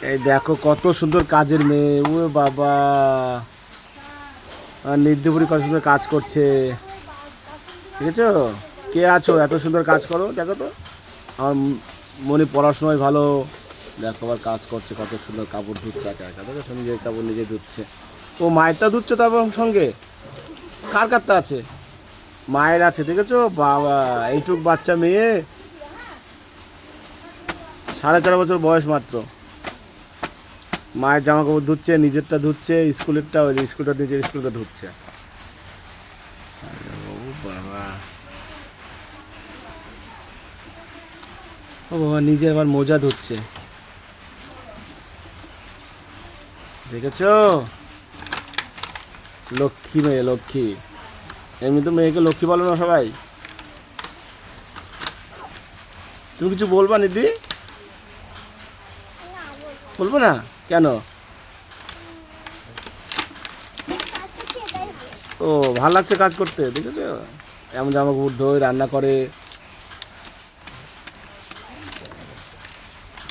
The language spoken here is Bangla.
এই দেখো কত সুন্দর কাজের মেয়ে, ও বাবা, আর নির্দিপুরি কত সুন্দর কাজ করছে। ঠিক আছে, কে আছো এত সুন্দর কাজ করো? দেখো তো আমার মনে পড়াশোনায় ভালো। দেখো আবার কাজ করছে, কত সুন্দর কাপড় ধুচ্ছে একা একা। দেখো নিজের কাপড় নিজে ধুচ্ছে। ও মায়েরটা ধুচ্ছে, তারপর সঙ্গে কার কারটা আছে? মায়ের আছে। দেখেছো বাবা, এইটুক বাচ্চা মেয়ে, 4.5 বছর বয়স মাত্র, মায়ের জামা কাপড় ধুচ্ছে, নিজেরটা ধুচ্ছে, স্কুলেরটা, ওই স্কুলটা নিজের স্কুলটা ধুচ্ছে। ও বাবা, ও বাবা, নিজে আবার মোজা ধুচ্ছে। দেখেছো, লক্ষ্মী মেয়ে, লক্ষ্মী। এমনি তো মেয়েকে লক্ষ্মী বলো না সবাই? তুমি কিছু বলবা নিধি? বলবো না কেন? ও, ভালো লাগছে কাজ করতে। দেখেছো, এমন জামা কাপড় ধোয়, রান্না করে,